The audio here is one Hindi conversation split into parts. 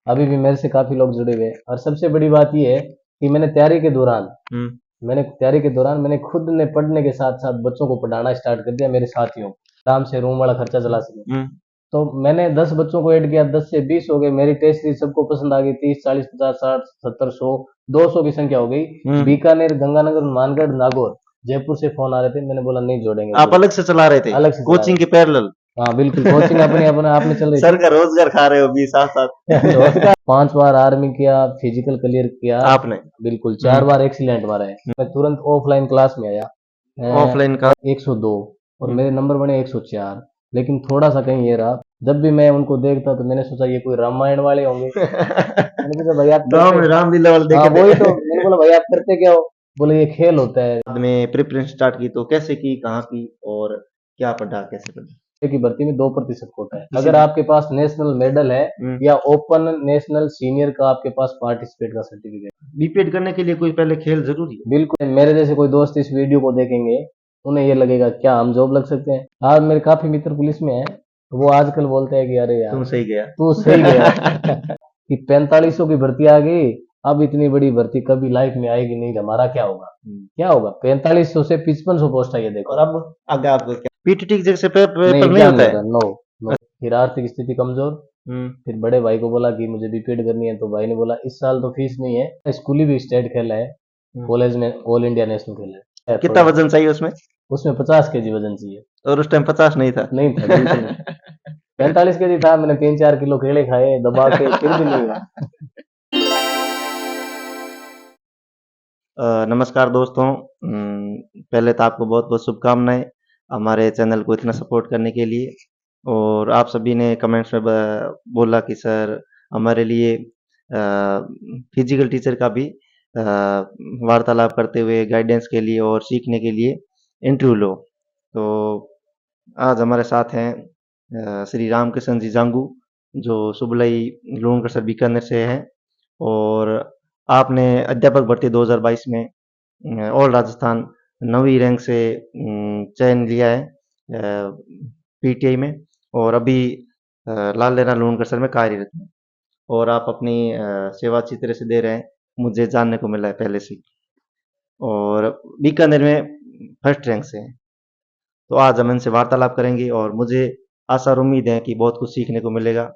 अभी भी मेरे से काफी लोग जुड़े हुए हैं। और सबसे बड़ी बात ये है कि मैंने मैंने खुद ने पढ़ने के साथ साथ बच्चों को पढ़ाना स्टार्ट कर दिया, मेरे साथियों को, आराम से रूम वाला खर्चा चला सके। तो मैंने 10 बच्चों को ऐड किया, 10 से 20 हो गए, मेरी टेस्ट सीरीज सबको पसंद आ गई, 30, 40, 50, 60, 70, 100, 200 की संख्या हो गई। बीकानेर, गंगानगर, मानगढ़, नागौर, जयपुर से फोन आ रहे थे, मैंने बोला नहीं जोड़ेंगे, आप अलग से चला रहे थे, अलग से चला कोचिंग रहे के पैरेलल? थे। हाँ बिल्कुल, कोचिंग अपने अपने आप में चल रही सर थी। का रोजगार खा रहे हो भी साथ साथ। रोजगार 5 बार आर्मी किया, फिजिकल क्लियर किया आपने? बिल्कुल, 4 बार एक्सीलेंट मारा है। मैं तुरंत ऑफलाइन क्लास में आया, ऑफलाइन का? 102, और मेरे नंबर बने 104। लेकिन थोड़ा सा कहीं ये रहा, जब भी मैं उनको देखता तो मैंने सोचा ये कोई रामायण वाले होंगे। मैंने पूछा भाई आप गांव करते, में रामलीला वाले हाँ देखे वही थे। तो, मैंने बोला भाई आप करते क्या हो? बोले ये खेल होता है। बाद में प्रिपरेशन स्टार्ट की तो कैसे की, कहाँ की और क्या पढ़ा, कैसे पढ़ा? की भर्ती में 2% कोटा है, अगर आपके पास नेशनल मेडल है या ओपन नेशनल सीनियर का आपके पास पार्टिसिपेट का सर्टिफिकेट। बीपीएड करने के लिए कोई पहले खेल जरूरी है? बिल्कुल, मेरे जैसे कोई दोस्त इस वीडियो को देखेंगे, उन्हें ये लगेगा क्या हम जॉब लग सकते हैं। आज मेरे काफी मित्र पुलिस में है, तो वो आजकल बोलते हैं कि अरे यार तुम सही गया। तू सही गया। कि 4500 की भर्ती आ गई, अब इतनी बड़ी भर्ती कभी लाइफ में आएगी नहीं, हमारा क्या होगा? क्या होगा? 4500 से 5500 पोस्ट आई है, देखो। और अब आगे आपको क्या, पीटीटी जैसे नहीं, पेपर नहीं एग्जाम होता नहीं है? होता, नो नो। फिर आर्थिक स्थिति कमजोर, फिर बड़े भाई को बोला कि मुझे बीपीएड करनी है, तो भाई ने बोला इस साल तो फीस नहीं है, स्कूली भी स्टेट खेला है, कॉलेज में ऑल इंडिया नेशनल खेला है। कितना वजन चाहिए उसमें? उसमें 50 kg वजन चाहिए। और उस टाइम 50 नहीं था? नहीं था, बिल्कुल नहीं। 45 kg था, मैंने 3-4 किलो केले खाए दबा के, फिर भी नहीं हुआ। नमस्कार दोस्तों, पहले तो आपको बहुत बहुत शुभकामनाएं हमारे चैनल को इतना सपोर्ट करने के लिए। और आप सभी ने कमेंट्स में बोला कि सर हमारे लिए फिजिकल टीचर का भी वार्तालाप करते हुए गाइडेंस के लिए और सीखने के लिए इंटरव्यू लो। तो आज हमारे साथ हैं श्री रामकृष्ण जी जांगू, जो सुबलई लूणगढ़ बीकानेर से हैं। और आपने अध्यापक भर्ती 2022 में ऑल राजस्थान 9वीं रैंक से चयन लिया है पीटीआई में, और अभी लाल देना लूणगढ़ में कार्यरत हैं। और आप अपनी सेवा अच्छी तरह से दे रहे हैं, मुझे जानने को मिला है पहले से। और बीकानेर में फर्स्ट रैंक से हैं। तो आज हम इनसे वार्तालाप करेंगे और मुझे आशा और उम्मीद है कि बहुत कुछ सीखने को मिलेगा।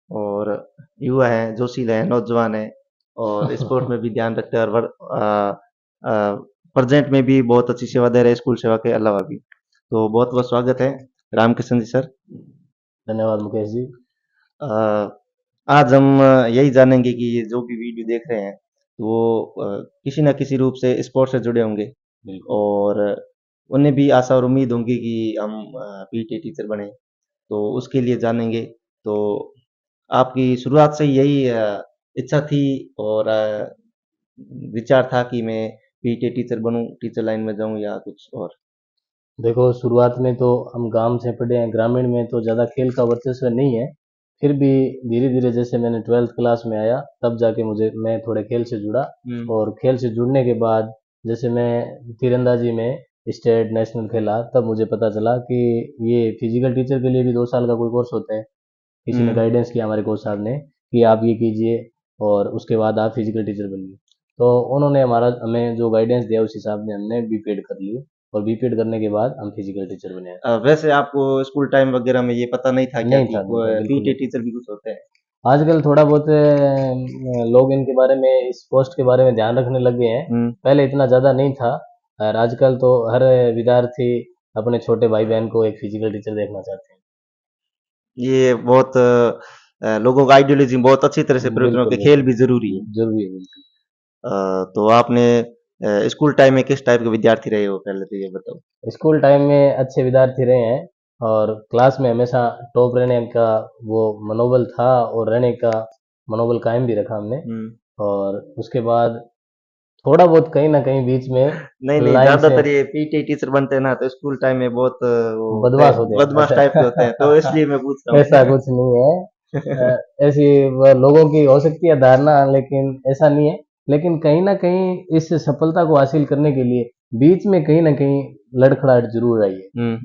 और युवा हैं, जोशीला हैं, नौजवान हैं, और स्पोर्ट में भी ध्यान रखते हैं, और प्रेजेंट में भी बहुत अच्छी सेवा दे रहे हैं स्कूल सेवा के अलावा भी। तो बहुत बहुत स्वागत है रामकृष्ण जी सर। धन्यवाद मुकेश जी। आज हम यही जानेंगे कि ये जो भी वीडियो देख रहे हैं वो किसी ना किसी रूप से स्पोर्ट से जुड़े होंगे, और उन्हें भी आशा और उम्मीद होंगी कि हम पीटी टीचर बने। तो उसके लिए जानेंगे। तो आपकी शुरुआत से यही इच्छा थी और विचार था कि मैं पीटी टीचर बनूं, टीचर लाइन में जाऊं, या कुछ और? देखो, शुरुआत में तो हम गांव से पढ़े हैं, ग्रामीण में तो ज़्यादा खेल का वर्चस्व नहीं है। फिर भी धीरे धीरे जैसे मैंने 12th क्लास में आया, तब जाके मैं थोड़े खेल से जुड़ा। और खेल से जुड़ने के बाद जैसे मैं तीरंदाजी में स्टेट नेशनल खेला, तब मुझे पता चला कि ये फिजिकल टीचर के लिए भी 2 साल का कोई कोर्स होता है। किसी ने गाइडेंस किया हमारे कोच साहब ने कि आप ये कीजिए और उसके बाद आप फिजिकल टीचर बनिए। तो उन्होंने हमें जो गाइडेंस दिया उस हिसाब से हमने बीपीएड कर ली, और बीपीएड करने के बाद हम फिजिकल टीचर बने। वैसे आपको स्कूल टाइम वगैरह में ये पता नहीं था क्या नहीं कि था, बिल्कुल पीटी नहीं। टीचर भी कुछ होते हैं? आजकल थोड़ा बहुत लोग इनके बारे में, इस पोस्ट के बारे में ध्यान रखने लग गए हैं, पहले इतना ज़्यादा नहीं था। और आजकल तो हर विद्यार्थी अपने छोटे भाई बहन को एक फिजिकल टीचर देखना चाहते हैं। ये बहुत लोगों का आइडियोलॉजी बहुत अच्छी तरह से प्रयोग बिल्कुल होकर, खेल भी जरूरी है। जरूरी है, बिल्कुल। तो आपने स्कूल टाइम में किस टाइप के विद्यार्थी रहे हो, पहले तो ये बताओ। स्कूल टाइम में अच्छे विद्यार्थी रहे हैं, और क्लास में हमेशा टॉप रहने का वो मनोबल था, और रहने का मनोबल कायम भी रखा हमने। और उसके बाद थोड़ा बहुत कहीं ना कहीं बीच में नहीं नहीं, लाइन से ज्यादातर ये पीटी टीचर बनते हैं ना, तो स्कूल टाइम में बहुत वो बदमाश होते हैं, बदमाश टाइप के होते हैं, तो इसलिए मैं पूछ रहा ऐसा हूँ। कुछ नहीं है। ऐसी लोगों की हो सकती है धारणा, लेकिन ऐसा नहीं है। लेकिन कहीं ना कहीं इस सफलता को हासिल करने के लिए बीच में कहीं ना कहीं लड़खड़ाहट जरूर आई है।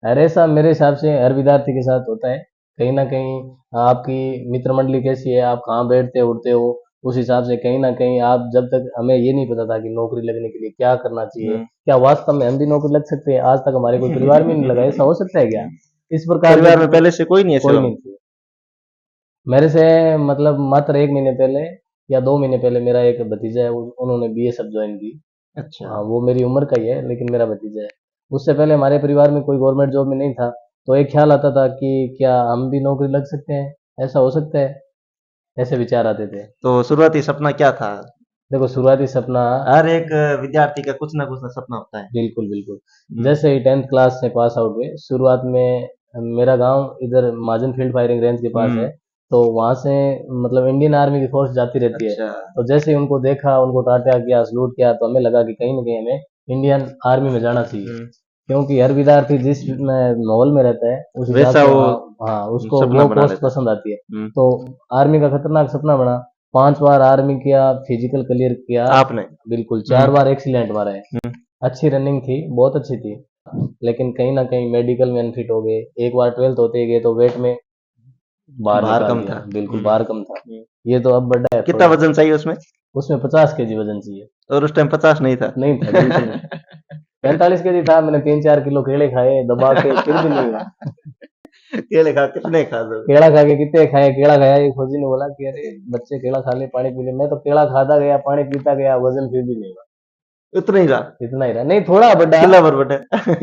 और ऐसा मेरे हिसाब से हर विद्यार्थी के साथ होता है, कहीं ना कहीं आपकी मित्र मंडली कैसी है, आप कहाँ बैठते उठते हो, उस हिसाब से कहीं ना कहीं आप, जब तक हमें ये नहीं पता था कि नौकरी लगने के लिए क्या करना चाहिए, क्या वास्तव में हम भी नौकरी लग सकते हैं, आज तक हमारे कोई परिवार में नहीं लगा, ऐसा हो सकता है क्या? इस प्रकार परिवार में के पहले से कोई नहीं ऐसे कोई हो? नहीं थे मेरे से। मतलब मात्र 1 महीने पहले या 2 महीने पहले मेरा एक भतीजा है, उन्होंने बीएसएफ ज्वाइन की। अच्छा। हाँ, वो मेरी उम्र का ही है लेकिन मेरा भतीजा है। उससे पहले हमारे परिवार में कोई गवर्नमेंट जॉब में नहीं था, तो एक ख्याल आता था कि क्या हम भी नौकरी लग सकते हैं, ऐसा हो सकता है, ऐसे विचार आते थे। तो शुरुआती सपना क्या था? देखो शुरुआती सपना, हर एक विद्यार्थी का कुछ ना सपना होता है। बिल्कुल बिल्कुल, हम्म, जैसे ही 10th क्लास से पास आउट हुए, शुरुआत में मेरा गांव इधर महाजन फील्ड फायरिंग रेंज के पास है, हम्म, तो वहां से मतलब इंडियन आर्मी की फोर्स जाती रहती है। अच्छा। तो जैसे ही उनको देखा, उनको टाटा किया, सलूट किया, तो हमें लगा कि कहीं ना कहीं हमें इंडियन आर्मी में जाना चाहिए, हम्म, क्योंकि हर विद्यार्थी जिस माहौल में रहता है उस हिसाब वैसा से, वो हाँ हाँ, उसको सपना वो बना पोस्ट लेता है। पसंद आती है। हम्म, तो आर्मी का खतरनाक सपना बना, 5 बार आर्मी किया, फिजिकल क्लियर किया, आपने? बिल्कुल हम्म, 4 बार एक्सीलेंट मारा है। हम्म, अच्छी रनिंग थी, बहुत अच्छी थी, लेकिन कहीं ना कहीं मेडिकल में अनफिट हो गए। एक बार 12th होते ही गए तो वेट में बाहर भार निकाल कम दिया, था। बिल्कुल बाहर कम था। हम्म। ये तो अब बढ़ा है कितना थोड़ा। वजन चाहिए उसमें? उसमें 50 kg वजन चाहिए। और उस टाइम 50 नहीं था। नहीं था, बिल्कुल नहीं। 45 kg था, मैंने 3-4 किलो केले खाए दबा के, फिर भी नहीं हुआ। केले खा कितने खा लोगे? केला खा के कितने खाए, केला खाया, एक फौजी ने बोला कि अरे बच्चे केला खा ले, पानी पी ले। मैं तो केला खाता गया, पानी पीता गया, वजन फिर भी नहीं हुआ। उतना ही रहा? इतना ही रहा, नहीं थोड़ा बढ़ा, किला भर बटे।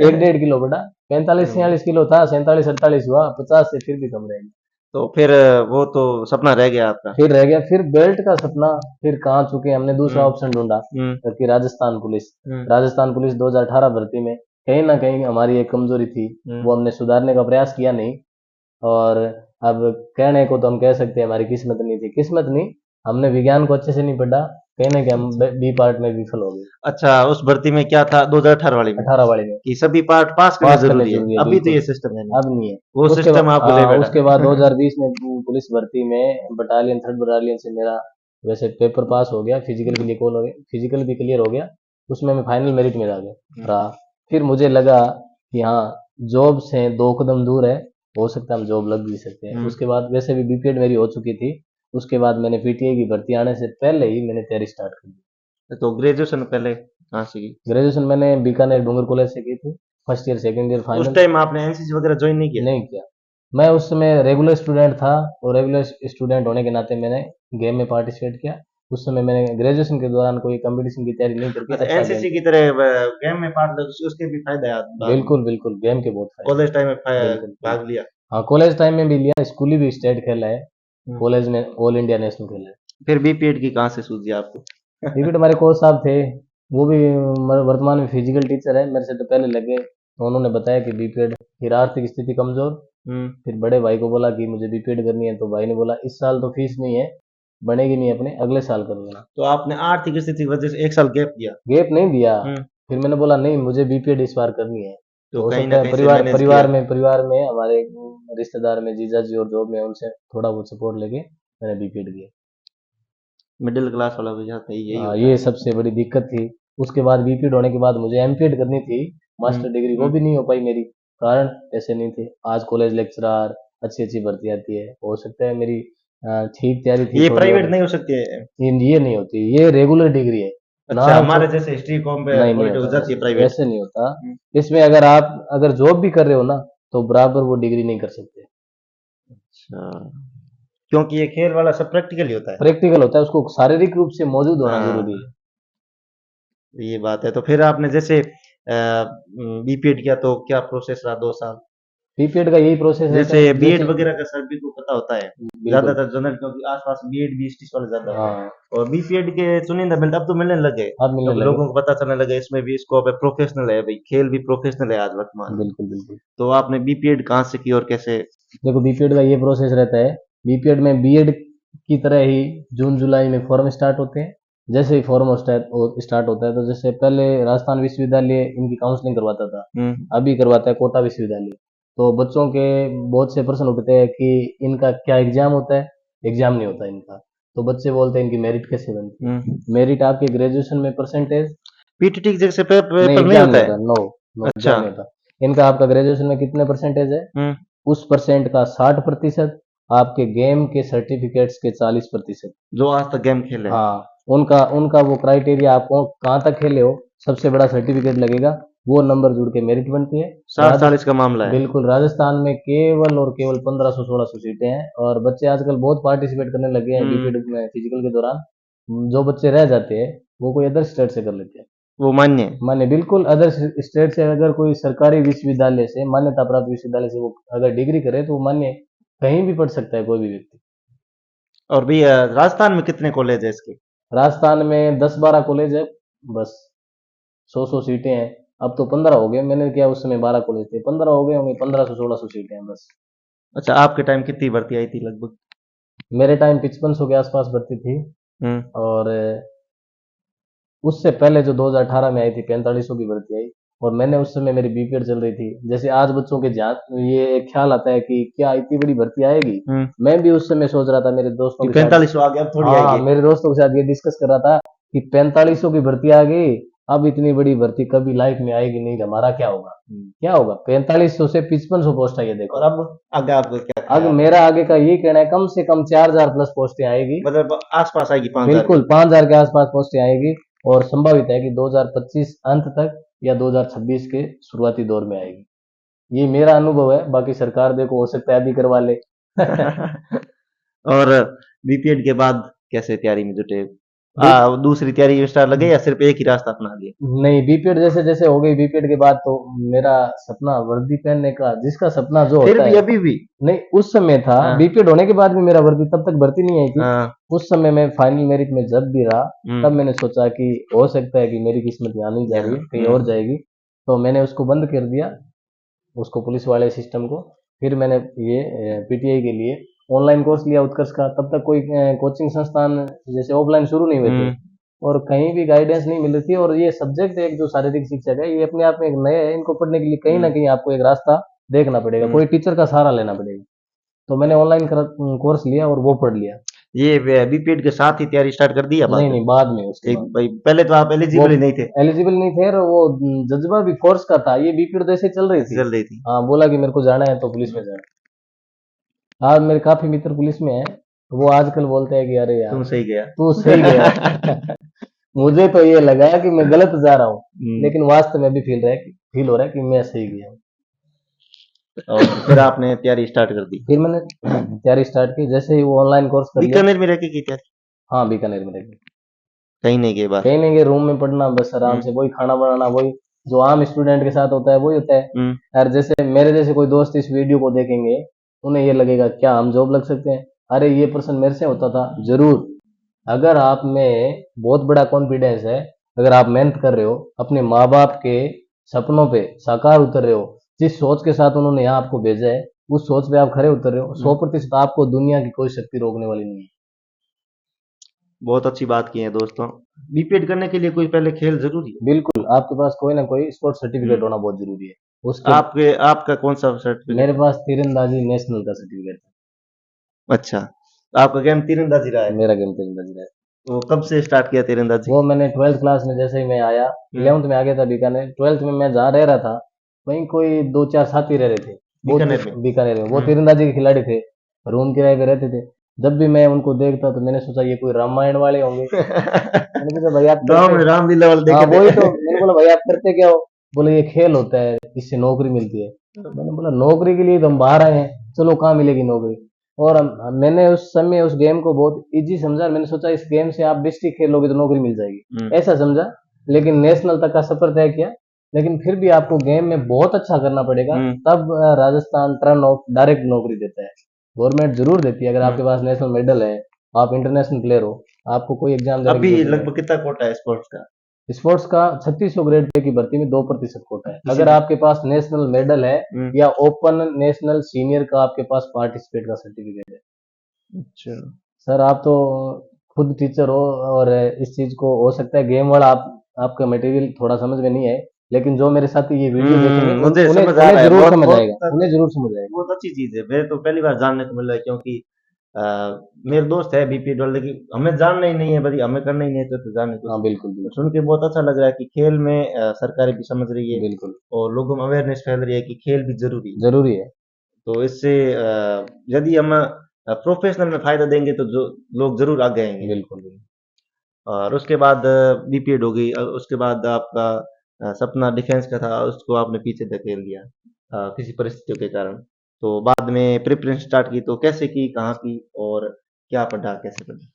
1-1.5 किलो बढ़ा। 45-46 किलो था, 47-48 हुआ, 50 से फिर भी कम रह गया। तो फिर वो तो सपना रह गया आपका। फिर रह गया, फिर बेल्ट का सपना। फिर कहाँ चुके, हमने दूसरा हम्म, ऑप्शन ढूंढा, हम्म, कि राजस्थान पुलिस। हम्म, राजस्थान पुलिस 2018 भर्ती में कहीं ना कहीं हमारी एक कमजोरी थी, हम्म। वो हमने सुधारने का प्रयास किया नहीं। और अब कहने को तो हम कह सकते हैं हमारी किस्मत नहीं थी, किस्मत नहीं, हमने विज्ञान को अच्छे से नहीं पढ़ा, कहीं ना कहीं हम अच्छा। बी पार्ट में विफल हो गए। अच्छा, उस भर्ती में क्या था 2018 वाले में? 18 वाले में कि सभी पार्ट पास करने पास करने जरूरी है? जरूरी है, अभी तो बिल्कुल। ये सिस्टम है नहीं। अब नहीं है। वो उसके सिस्टम आपको ले बैठा। उसके बाद 2020 में पुलिस भर्ती में बटालियन, 3rd बटालियन से मेरा वैसे पेपर पास हो गया, फिजिकल के लिए कॉल हो गया, फिजिकल भी क्लियर हो गया, उसमें मैं फाइनल मेरिट में आ गया रहा। फिर मुझे लगा कि हाँ, जॉब से 2 कदम दूर है, हो सकता है हम जॉब लग भी सकते हैं। उसके बाद वैसे भी बीपीएड मेरी हो चुकी थी, उसके बाद मैंने पीटीआई की भर्ती आने से पहले ही मैंने तैयारी स्टार्ट कर दी। तो ग्रेजुएशन पहले कहाँ से की? ग्रेजुएशन मैंने बीकानेर डूंगर कॉलेज से की थी, फर्स्ट ईयर सेकंड ईयर उस फाइनल। टाइम आपने एनसीसी वगैरह ज्वाइन नहीं किया? नहीं किया, मैं उस समय रेगुलर स्टूडेंट था, और रेगुलर स्टूडेंट होने के नाते मैंने गेम में पार्टिसिपेट किया। उस समय मैंने ग्रेजुएशन के दौरान कोई कंपटीशन की तैयारी नहीं करके अच्छा, अच्छा गेम एनसीसी की किया। तरह गेम में पार्ट ले, उसके भी फायदे हैं बाद में। बिल्कुल बिल्कुल, गेम के बहुत फायदे कॉलेज टाइम में हैं। बिल्कुल बिल्कुल। भाग लिया? हाँ, कॉलेज टाइम में भी लिया, स्कूली भी स्टेट खेला है, हम्म। कॉलेज में ऑल इंडिया नेशनल खेला है। फिर बीपीएड की कहाँ से सूझी आपको? क्रिकेट हमारे कोच साहब थे, वो भी वर्तमान में फिजिकल टीचर है, मेरे से तो पहले लगे, तो उन्होंने बताया कि बीपीएड। फिर आर्थिक स्थिति कमजोर, हम्म। फिर बड़े भाई को बोला कि मुझे बीपीएड करनी है, तो भाई ने बोला इस साल तो फीस नहीं है, बनेगी नहीं अपने, अगले साल कर लेना। तो आपने आर्थिक स्थिति की वजह से एक साल गैप दिया? गैप नहीं दिया। हम्म। फिर मैंने बोला नहीं, मुझे बीपीएड इस बार करनी है। तो तो हो कहीं सकता ना है कहीं से मैनेज किया? परिवार में हमारे रिश्तेदार में जीजा जी और जॉब में, उनसे थोड़ा बहुत सपोर्ट लेके मैंने बीपीएड किया। मिडिल क्लास वाला भी जाता है, यही होता ये है। सबसे बड़ी दिक्कत थी। उसके बाद बीपीएड होने के बाद मुझे एमपीएड करनी थी, हम्म, मास्टर डिग्री, वो हम्म। भी नहीं हो पाई मेरी, कारण ऐसे नहीं थे। आज कॉलेज लेक्चरर, अच्छी अच्छी भर्ती आती है, हो सकता है मेरी ठीक तैयारी थी ये थोड़ी, प्राइवेट और नहीं हो सकती है? ये नहीं होती, ये रेगुलर डिग्री है ना। अच्छा, हमारे जैसे हिस्ट्री कॉम पे नहीं नहीं पॉलिटी हो होता जाती वैसे, है प्राइवेट? नहीं होता। इसमें अगर आप अगर जॉब भी कर रहे हो ना, तो बराबर वो डिग्री नहीं कर सकते। अच्छा, क्योंकि ये खेल वाला सब प्रैक्टिकल ही होता है। प्रैक्टिकल होता है, उसको शारीरिक रूप से मौजूद होना जरूरी हाँ, है। ये बात है। तो फिर आपने जैसे बीपीएड किया तो क्या प्रोसेस रहा 2 साल? बीपीएड का यही प्रोसेस रहता जैसे है, बीएड जैसे, वगैरह का सभी को पता होता है, बिल्कुल, ज्यादातर जनरल, क्योंकि आसपास बीएड बी एस टी वाले ज्यादा होते हैं। हाँ, और बीपीएड के चुनिंदा बेल्ट अब तो मिलने लगे, अब मिलने अब लगे, लोगों को पता चलने लगे इसमें भी स्कोप है, प्रोफेशनल है भाई, खेल भी प्रोफेशनल है आज वर्तमान में। बिल्कुल बिल्कुल। तो आपने बीपीएड कहाँ से की और कैसे? देखो बीपीएड का ये प्रोसेस रहता है, बीपीएड में बीएड की तरह ही जून जुलाई में फॉर्म स्टार्ट होते हैं। जैसे ही फॉर्म स्टार्ट होता है, तो जैसे पहले राजस्थान विश्वविद्यालय इनकी काउंसलिंग करवाता था, हम्म, अभी करवाता है कोटा विश्वविद्यालय। तो बच्चों के बहुत से प्रश्न उठते हैं कि इनका क्या एग्जाम होता है, एग्जाम नहीं होता इनका। तो बच्चे बोलते हैं इनकी मेरिट कैसे बनती है। हम्म। मेरिट आपके ग्रेजुएशन में परसेंटेज, पीटीटी जैसे नहीं पेपर नहीं एग्जाम होता नहीं है? होता, नो नो अच्छा। एग्जाम नहीं होता। इनका आपका ग्रेजुएशन में कितने परसेंटेज है, हम्म, उस परसेंट का 60%, आपके गेम के सर्टिफिकेट्स के 40%। जो आज तक गेम खेले हैं। हाँ, उनका उनका वो क्राइटेरिया, आपको कहाँ तक खेले हो, सबसे बड़ा सर्टिफिकेट लगेगा, वो नंबर जुड़ के मेरिट बनती है। 60-40 का मामला है। बिल्कुल, राजस्थान में केवल और केवल 1500-1600 सीटें हैं, और बच्चे आजकल बहुत पार्टिसिपेट करने लगे हैं बीपीएड में फिजिकल के दौरान। जो बच्चे रह जाते हैं वो कोई अदर स्टेट से कर लेते हैं। वो मान्य है। मान्य, बिल्कुल अदर स्टेट से अगर कोई सरकारी विश्वविद्यालय से, मान्यता प्राप्त विश्वविद्यालय से वो अगर डिग्री करे तो वो मान्य है, कहीं भी पढ़ सकता है कोई भी व्यक्ति। और भी राजस्थान में कितने कॉलेज है इसके? राजस्थान में 10-12 कॉलेज है बस, 100 सीटें हैं। अब तो 15 हो गए, मैंने किया उस समय 12 कॉलेज थे, 15 हो गए होंगे, 1500-1600 सीटें हैं बस। अच्छा, आपके टाइम कितनी भर्ती आई थी लगभग? मेरे टाइम 5500 के आसपास भर्ती थी, हम्म। और उससे पहले जो 2018 में आई थी 4500 की भर्ती आई, और मैंने उस समय मेरी बीपीएड चल रही थी। जैसे आज बच्चों के ध्यान ये एक ख्याल आता है कि क्या इतनी बड़ी भर्ती आएगी, मैं भी उस समय सोच रहा था, मेरे दोस्तों के साथ 4500 आ गया, अब थोड़ी हाँ, आएगी। मेरे दोस्तों के साथ ये डिस्कस कर रहा था कि 4500 की भर्ती आ गई, अब इतनी बड़ी भर्ती कभी लाइफ में आएगी नहीं, हमारा क्या होगा। क्या होगा, 4500 से 5500 पोस्ट आई है देखो। और अब आगे आपको क्या अब ख्याल है? मेरा आगे का ये कहना है, कम से कम 4000 प्लस पोस्टें आएगी, मतलब आसपास आएगी 5000 बिल्कुल 5000 के आसपास पोस्टें आएगी, और संभावित है कि 2025 अंत तक या 2026 के शुरुआती दौर में आएगी। ये मेरा अनुभव है, बाकी सरकार देखो, हो सकता है अभी करवा ले। और बीपीएड के बाद कैसे तैयारी में जुटे? दूसरी तैयारी स्टार लगे या सिर्फ एक ही रास्ता अपना लिया? नहीं, बीपीएड जैसे जैसे हो गई, बीपीएड के बाद तो मेरा सपना वर्दी पहनने का, जिसका सपना जो फिर होता भी है, अभी भी नहीं उस समय था, हाँ। बीपीएड होने के बाद भी मेरा वर्दी, तब तक भर्ती नहीं आई थी। हाँ। उस समय मैं फाइनल मेरिट में जब भी रहा, तब मैंने सोचा कि हो सकता है कि मेरी किस्मत यहाँ नहीं जा रही है, कहीं और जाएगी, तो मैंने उसको बंद कर दिया, उसको पुलिस वाले सिस्टम को। फिर मैंने ये पीटीआई के लिए ऑनलाइन कोर्स लिया उत्कर्ष का। तब तक कोई कोचिंग संस्थान जैसे ऑफलाइन शुरू नहीं हुए थे, और कहीं भी गाइडेंस नहीं मिल रही थी, और ये सब्जेक्ट एक जो शारीरिक शिक्षक है, ये अपने आप में एक नए है, इनको पढ़ने के लिए कहीं ना कहीं आपको एक रास्ता देखना पड़ेगा, कोई टीचर का सहारा लेना पड़ेगा। तो मैंने ऑनलाइन कोर्स लिया और वो पढ़ लिया। ये बीपीएड के साथ ही तैयारी स्टार्ट कर दी या बाद नहीं में? नहीं, बाद में, उसके एक बाद। भाई पहले तो आप एलिजिबल ही नहीं थे। एलिजिबल नहीं थे, और वो जज्बा भी फोर्स का था, ये बीपीएड जैसे चल रही थी। हाँ, बोला कि मेरे को जाना है तो पुलिस में जाना। आज मेरे काफी मित्र पुलिस में हैं, तो वो आजकल बोलते हैं कि अरे यार तुम सही गया। तू सही गया। मुझे तो ये लगा कि मैं गलत जा रहा हूँ, लेकिन वास्तव में भी फील हो रहा है कि मैं सही गया हूँ। और फिर आपने तैयारी स्टार्ट कर दी? फिर मैंने तैयारी स्टार्ट की, जैसे ही वो ऑनलाइन कोर्स कर लिया। बीकानेर में रह के की तैयारी? हाँ, बीकानेर में रह के। कहीं नहीं गए बाहर? कहीं नहीं गए, रूम में पढ़ना बस आराम से, वही खाना बनाना, वही जो आम स्टूडेंट के साथ होता है वही होता है। यार जैसे मेरे जैसे कोई दोस्त इस वीडियो को देखेंगे, उन्हें ये लगेगा क्या हम जॉब लग सकते हैं, अरे ये पर्सन मेरे से होता था। जरूर, अगर आप में बहुत बड़ा कॉन्फिडेंस है, अगर आप मेहनत कर रहे हो, अपने माँ बाप के सपनों पे साकार उतर रहे हो, जिस सोच के साथ उन्होंने यहाँ आपको भेजा है, उस सोच पे आप खरे उतर रहे हो, 100% आपको दुनिया की कोई शक्ति रोकने वाली नहीं है। बहुत अच्छी बात की है दोस्तों। बीपीएड करने के लिए कोई पहले खेल जरूरी है? बिल्कुल, आपके पास कोई ना कोई स्पोर्ट्स सर्टिफिकेट होना बहुत जरूरी है। उसके आपका कौन सा सर्टिफिकेट? मेरे पास तीरंदाजी नेशनल का सर्टिफिकेट अच्छा, आपका गेम तीरंदाजी रहा है, है? मेरा गेम तीरंदाजी रहा है। तो कब से स्टार्ट किया तीरंदाजी? वो मैंने 12th क्लास में, जैसे ही मैं आया, 11th में आ गया था बीकानेर, 12th में मैं जहाँ रह रहा था वहीं कोई 2-4 साथी रह रहे थे बीकानेर में? बीकानेर में, वो तीरंदाजी के खिलाड़ी थे, रूम किराए पे रहते थे। जब भी मैं उनको देखता तो मैंने सोचा ये कोई रामायण वाले होंगे। मैंने पूछा भाई आप गाँव में रामलीला वाले हाँ देखे वही थे? तो, मैंने बोला भाई आप करते क्या हो? बोले ये खेल होता है, इससे नौकरी मिलती है। मैंने बोला नौकरी के लिए तो हम बाहर आए हैं, चलो कहाँ मिलेगी नौकरी। और मैंने उस समय उस गेम को बहुत इजी समझा, मैंने सोचा इस गेम से आप डिस्ट्रिक्ट खेलोगे तो नौकरी मिल जाएगी, ऐसा समझा। लेकिन नेशनल तक का सफर तय किया, लेकिन फिर भी आपको गेम में बहुत अच्छा करना पड़ेगा, तब राजस्थान टर्न ऑफ डायरेक्ट नौकरी देता है, गवर्नमेंट जरूर देती है। अगर आपके पास नेशनल मेडल है, आप इंटरनेशनल प्लेयर हो, आपको कोई एग्जाम देने की अभी जरूरत नहीं लगभग कितना कोटा है स्पोर्ट्स का? है। स्पोर्ट्स का 3600 ग्रेड पे की भर्ती में 2% कोटा है। अगर आपके पास नेशनल मेडल है या ओपन नेशनल सीनियर का आपके पास पार्टिसिपेट का सर्टिफिकेट है। अच्छा सर, आप तो खुद टीचर हो, और इस चीज को हो सकता है गेम वाला आपका मटेरियल थोड़ा समझ में नहीं आए, लेकिन जो मेरे साथी ये वीडियो देखेंगे मुझे उन्हें समझ आ रहा है, जरूर बहुत समझ बहुत आएगा, उन्हें जरूर समझ आएगा। बहुत अच्छी चीज है। मेरे तो पहली बार जानने को मिल रहा है, क्योंकि मेरे दोस्त है बीपीएड वाले, लेकिन हमें जानना ही नहीं है, बल्कि हमें करना ही नहीं है, तो जानने को। हाँ बिल्कुल बिल्कुल, सुन के बहुत अच्छा लग रहा है कि खेल में सरकारें भी समझ रही है, बिल्कुल और लोगों में अवेयरनेस फैल रही है कि खेल भी जरूरी है। जरूरी है। तो इससे यदि हम प्रोफेशनल में फायदा देंगे तो जो लोग जरूर आगे आएंगे। बिल्कुल बिल्कुल। और उसके बाद बीपीएड हो गई, उसके बाद आपका सपना डिफेंस का था, उसको आपने पीछे धकेल दिया किसी परिस्थितियों के कारण। तो बाद में प्रिपरेशन स्टार्ट की, तो कैसे की, कहाँ की और क्या पढ़ा, कैसे पढ़ा,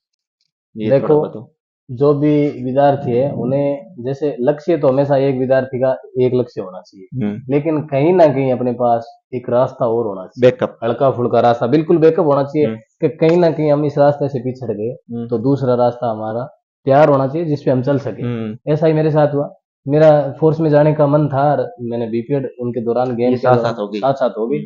ये थोड़ा देखो, बताओ। जो भी विद्यार्थी है उन्हें जैसे लक्ष्य तो हमेशा एक विद्यार्थी का एक लक्ष्य होना चाहिए, लेकिन कहीं ना कहीं अपने पास एक रास्ता और होना चाहिए, बैकअप। हल्का फुल्का रास्ता, बिल्कुल बैकअप होना चाहिए हम्म कि कहीं ना कहीं हम इस रास्ते से पिछड़ गए तो दूसरा रास्ता हमारा तैयार होना चाहिए जिस पे हम चल सके। हम्म। ऐसा ही मेरे साथ हुआ। मेरा फोर्स में जाने का मन था और मैंने बीपीएड उनके दौरान गेम ये के साथ दौरान साथ हो गई। साथ साथ हो गई।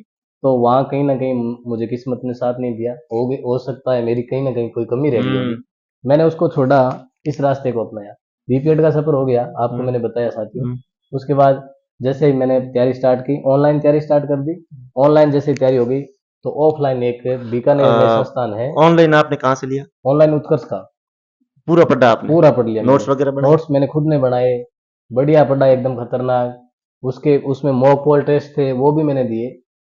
तो वहां कहीं ना कहीं मुझे किस्मत ने साथ नहीं दिया, हो सकता है मेरी कहीं ना कहीं कोई कमी रह गई होगी, मैंने उसको छोड़ा, इस रास्ते को अपनाया। बीपीएड का सफर हो गया, आपको मैंने बताया साथियों। उसके बाद जैसे ही मैंने तैयारी स्टार्ट की, ऑनलाइन तैयारी स्टार्ट कर दी। ऑनलाइन जैसे ही तैयारी हो गई तो ऑफलाइन एक बीकानेर में संस्थान है, ऑनलाइन आपने कहाँ से लिया? ऑनलाइन उत्कर्ष का पूरा पढ़ा आपने? पूरा पढ़ लिया मैंने। नोट्स वगैरह बनाए? नोट्स मैंने खुद ने बनाए, बढ़िया पढ़ा, एकदम खतरनाक। उसके उसमें मॉक पोल टेस्ट थे, वो भी मैंने दिए,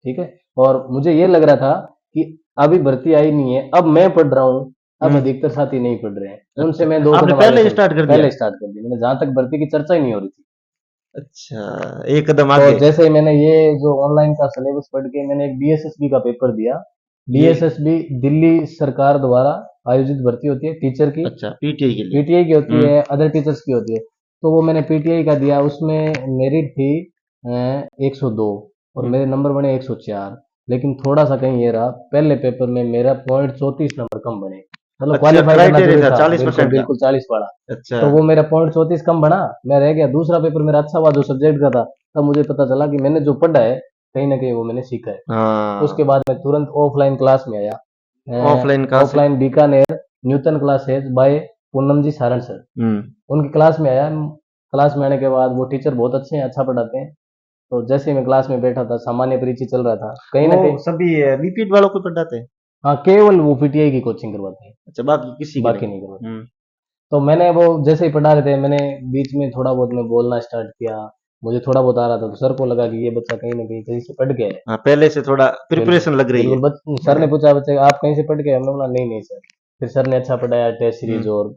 ठीक है। और मुझे ये लग रहा था कि अभी भर्ती आई नहीं है, अब मैं पढ़ रहा हूँ, अब अधिकतर साथी नहीं पढ़ रहे हैं, उनसे मैं दो आपने कदम पहले आगे स्टार्ट कर दिया? पहले स्टार्ट कर दिया मैंने, जहां तक भर्ती की चर्चा ही नहीं हो रही थी। अच्छा, एक कदम तो आगे। जैसे ही मैंने ये जो ऑनलाइन का सिलेबस पढ़ के मैंने एक बीएसएसबी का पेपर दिया। ये बीएसएसबी दिल्ली सरकार द्वारा आयोजित भर्ती होती है टीचर की, अच्छा, पीटीआई के लिए। पीटीआई की होती है, अदर टीचर्स की होती है। तो वो मैंने पीटीआई का दिया, उसमें मेरिट थी 102 और मेरे नंबर बने 104। लेकिन थोड़ा सा कहीं ये रहा, पहले पेपर में मेरा पॉइंट 34 नंबर कम बने, मतलब अच्छा, क्वालिफाई करना क्राइटेरिया जरूरी था था, 40% बिल्कुल का। बिल्कुल 40 पड़ा। अच्छा। तो वो मेरा पॉइंट 34 कम बना, मैं रह गया। दूसरा पेपर मेरा अच्छा हुआ जो सब्जेक्ट का था, तब मुझे पता चला कि मैंने जो पढ़ा है कहीं ना कहीं वो मैंने सीखा है। उसके हाँ। बाद मैं तुरंत ऑफलाइन क्लास में आया। ऑफलाइन कहाँ से? Offline Bikaner Newton classes by Poonam ji Saran sir, उनकी क्लास में आया। क्लास में आने के बाद वो टीचर बहुत अच्छे हैं, अच्छा पढ़ाते हैं। तो जैसे ही मैं क्लास में बैठा था, सामान्य परिचय चल रहा था, कहीं ना वो कहीं। सभी बीपीएड वालों को पढ़ाते हैं? हाँ, केवल वो पीटीआई की कोचिंग करवाते हैं, अच्छा, बाकी किसी की बाकी नहीं? नहीं करवाते। तो मैंने वो जैसे ही पढ़ा रहे थे, मैंने बीच में थोड़ा बहुत मैं बोलना स्टार्ट किया, मुझे थोड़ा बहुत आ रहा था, तो सर को लगा कि ये बच्चा कहीं ना कहीं कहीं से पढ़ गया है। हाँ, पहले से थोड़ा बिल्कुल प्रिपरेशन लग रही है। बिल्कुल। सर ने पूछा बच्चे आप कहीं से पढ़ के, हमने बोला नहीं नहीं सर। फिर सर ने अच्छा पढ़ाया, टेस्ट सीरीज, और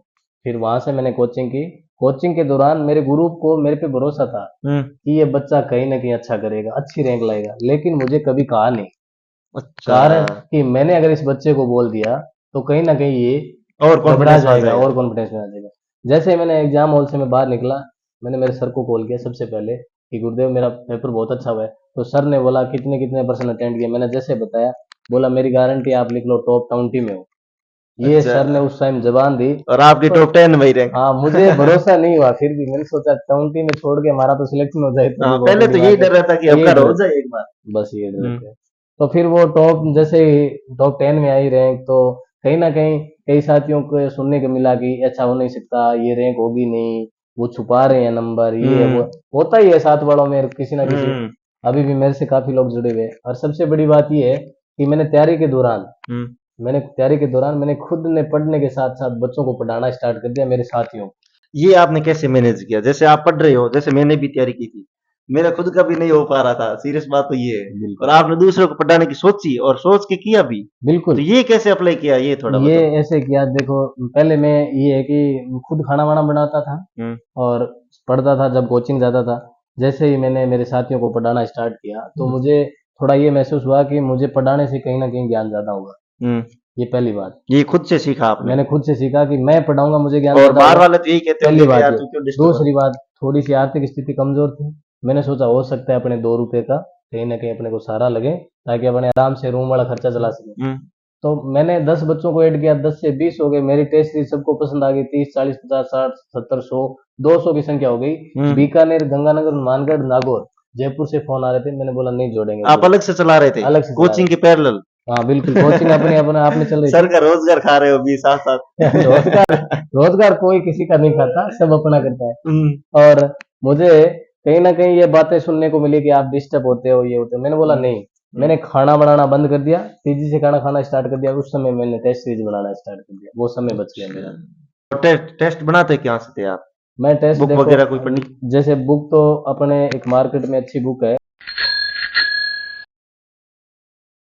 फिर वहां से मैंने कोचिंग की। कोचिंग के दौरान मेरे गुरु को मेरे पे भरोसा था कि ये बच्चा कहीं ना कहीं अच्छा करेगा, अच्छी रैंक लाएगा, लेकिन मुझे कभी कहा नहीं। अच्छा। कारण कि मैंने अगर इस बच्चे को बोल दिया तो कहीं ना कहीं ये और घबरा कॉन्फिडेंस में आ जाएगा जाएगा। और कॉन्फिडेंस में आ जाएगा। जैसे ही मैंने एग्जाम हॉल से मैं बाहर निकला, मैंने मेरे सर को कॉल किया सबसे पहले कि गुरुदेव मेरा पेपर बहुत अच्छा हुआ है। तो सर ने बोला कितने कितने पर्सन अटेंड किए, मैंने जैसे बताया, बोला मेरी गारंटी आप लिख लो टॉप 20 में हो। ये अच्छा। सर ने उस टाइम जबान दी। और आपकी तो टॉप 10 में ही रैंक? हाँ, मुझे भरोसा नहीं हुआ, फिर भी मैंने सोचा 20 में छोड़ के हमारा तो सिलेक्शन हो जाए तो भी हाँ, बहुत पहले बड़ी तो यही बात है। डर रहता कि यही आपका डर, हो जाए एक बार। बस ये डर थे। तो फिर वो टॉप जैसे ही टॉप 10 में आई रैंक, तो कहीं ना कहीं कई साथियों को सुनने को मिला कि अच्छा हो नहीं सकता, ये रैंक होगी नहीं, वो छुपा रहे हैं नंबर, ये है, वो होता ही है साथ वालों में किसी ना किसी। अभी भी मेरे से काफी लोग जुड़े हुए हैं। और सबसे बड़ी बात ये है कि मैंने तैयारी के दौरान मैंने खुद ने पढ़ने के साथ साथ बच्चों को पढ़ाना स्टार्ट कर दिया, मेरे साथियों को। ये आपने कैसे मैनेज किया? जैसे आप पढ़ रहे हो, जैसे मैंने भी तैयारी की थी, मेरा खुद का भी नहीं हो पा रहा था, सीरियस बात तो ये है। और बिल्कुल आपने दूसरों को पढ़ाने की सोची और सोच के किया भी। तो बिल्कुल। ये कैसे अप्लाई किया, ये थोड़ा ये बताओ। ऐसे किया, देखो पहले मैं, ये है कि खुद खाना वाना बनाता था और पढ़ता था जब कोचिंग जाता था। जैसे ही मैंने मेरे साथियों को पढ़ाना स्टार्ट किया तो मुझे थोड़ा ये महसूस हुआ कि मुझे पढ़ाने से कहीं ना कहीं ज्ञान ज्यादा होगा। ये पहली बात, ये खुद से सीखा आपने? मैंने खुद से सीखा कि मैं पढ़ाऊंगा मुझे ज्ञान और ज्यादा बाहर होगा। वाले तो यही कहते पहली होंगे कि बात यार ये। तू क्यों डिस्टर्ब। दूसरी बात, थोड़ी सी आर्थिक स्थिति कमजोर थी। मैंने सोचा हो सकता है अपने 2 रुपए का कहीं ना कहीं अपने को सहारा लगे, ताकि अपने आराम से रूम वाला खर्चा चला सके। तो मैंने 10 बच्चों को ऐड किया, 10 से 20 हो गए। मेरी टेस्ट सीरीज सबको पसंद आ गई, 30 40 50 60 70 100 200 की संख्या हो गई। बीकानेर, गंगानगर, मानगढ़, नागौर, जयपुर से फोन आ रहे थे, मैंने बोला नहीं जोड़ेंगे आप अलग से चला रहे थे? अलग से चला रहे कोचिंग के थे। पैरेलल? हाँ बिल्कुल, कोचिंग अपने अपने आप में चल रही सर थी। का रोजगार खा रहे हो भी साथ साथ। रोजगार, रोजगार कोई किसी का नहीं खाता, सब अपना करता है। और मुझे कहीं ना कहीं ये बातें सुनने को मिली कि आप डिस्टर्ब होते हो, ये होते हो। मैंने बोला नहीं, मैंने खाना बनाना बंद कर दिया, तेजी से खाना खाना स्टार्ट कर दिया। उस समय मैंने टेस्ट सीरीज बनाना स्टार्ट कर दिया, वो समय बच गया मेरा। और टेस्ट टेस्ट बनाते क्या से थे आप? मैं टेस्ट बुक देखो, वगैरह कोई पढ़ी? जैसे बुक तो अपने एक मार्केट में अच्छी बुक है